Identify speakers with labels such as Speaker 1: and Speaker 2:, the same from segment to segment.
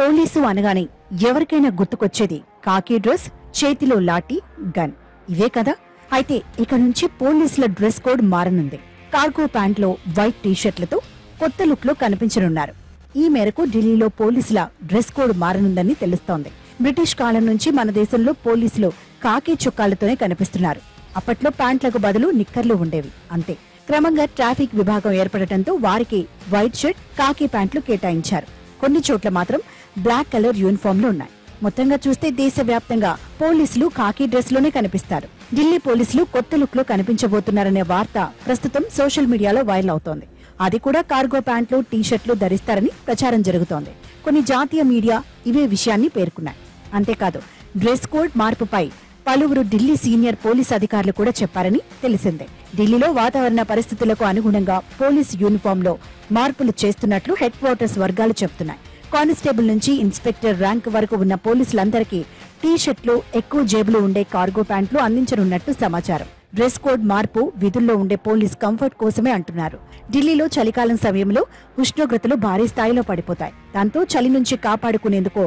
Speaker 1: Police అనగానే ఎవరికైనా గుర్తుకొచ్చేది కాకి డ్రెస్, చేతిలో లాఠీ, గన్. ఇవే కదా. అయితే ఇక నుంచి పోలీసుల డ్రెస్ కోడ్ మారనుంది. కార్గో ప్యాంట్లో వైట్ టీషర్ట్లతో కొత్త లుక్ లో కనిపించనున్నారు. ఈ మేరకు ఢిల్లీలో పోలీసుల డ్రెస్ కోడ్ మారనుందని తెలుస్తోంది. బ్రిటిష్ కాలం నుంచి మన దేశంలో పోలీసులు కాకి చొక్కాలతోనే కనిపిస్తున్నారు. అప్పట్లో ప్యాంట్లకు బదులు నిక్కర్లు ఉండేవి, అంతే. క్రమంగా ట్రాఫిక్ విభాగం ఏర్పడటంతో వారికి వైట్ షర్ట్, కాకి ప్యాంట్లు కేటాయించారు. కొన్ని చోట్ల మాత్రం బ్లాక్ కలర్ యూనిఫామ్లు ఉన్నాయి. మొత్తంగా చూస్తే దేశవ్యాప్తంగా పోలీసులు కాకి డ్రెస్ లోనే కనిపిస్తారు. ఢిల్లీ పోలీసులు కొత్త లుక్ లో కనిపించబోతున్నారనే వార్త ప్రస్తుతం సోషల్ మీడియాలో వైరల్ అవుతోంది. అది కూడా కార్గో ప్యాంట్లు, టీషర్ట్లు ధరిస్తారని ప్రచారం జరుగుతోంది. కొన్ని జాతీయ మీడియా ఇవే విషయాన్ని పేర్కొన్నాయి. అంతేకాదు, డ్రెస్ కోడ్ మార్పుపై పలువురు ఢిల్లీ సీనియర్ పోలీస్ అధికారులు కూడా చెప్పారని తెలిసిందే. ఢిల్లీలో వాతావరణ పరిస్థితులకు అనుగుణంగా పోలీస్ యూనిఫామ్ లో మార్పులు చేస్తున్నట్లు హెడ్ క్వార్టర్స్ వర్గాలు చెబుతున్నాయి. కానిస్టేబుల్ నుంచి ఇన్స్పెక్టర్ ర్యాంక్ వరకు ఉన్న పోలీసులందరికీ టీషర్ట్లు, ఎక్కువ జేబులు ఉండే కార్గో ప్యాంట్లు అందించనున్నట్టు సమాచారం. డ్రెస్ కోడ్ మార్పు విధుల్లో ఉండే పోలీస్ కంఫర్ట్ కోసమే అంటున్నారు. ఢిల్లీలో చలికాలం సమయంలో ఉష్ణోగ్రతలు భారీ స్థాయిలో పడిపోతాయి. దాంతో చలి నుంచి కాపాడుకునేందుకు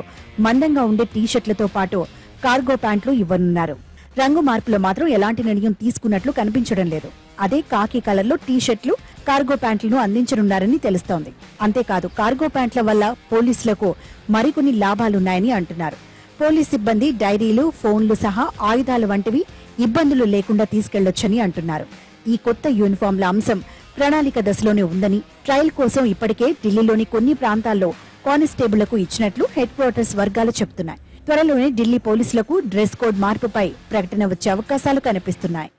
Speaker 1: మందంగా ఉండే టీషర్ట్లతో పాటు కార్గో ప్యాంట్లు ఇవ్వనున్నారు. రంగు మార్పులో మాత్రం ఎలాంటి నిర్ణయం తీసుకున్నట్లు కనిపించడం లేదు. అదే కాకి కలర్లో టీషర్ట్లు, కార్గో ప్యాంట్లను అందించనున్నారని తెలుస్తోంది. అంతేకాదు, కార్గో ప్యాంట్ల వల్ల పోలీసులకు మరికొన్ని లాభాలున్నాయని అంటున్నారు. పోలీస్ సిబ్బంది డైరీలు, ఫోన్లు సహా ఆయుధాలు వంటివి ఇబ్బందులు లేకుండా తీసుకెళ్లొచ్చని అంటున్నారు. ఈ కొత్త యూనిఫామ్ల అంశం ప్రణాళిక దశలోనే ఉందని, ట్రయల్ కోసం ఇప్పటికే ఢిల్లీలోని కొన్ని ప్రాంతాల్లో కానిస్టేబుళ్లకు ఇచ్చినట్లు హెడ్ క్వార్టర్స్ వర్గాలు చెబుతున్నాయి. త్వరలోనే ఢిల్లీ పోలీసులకు డ్రెస్ కోడ్ మార్పుపై ప్రకటన వచ్చే అవకాశాలు కనిపిస్తున్నాయి.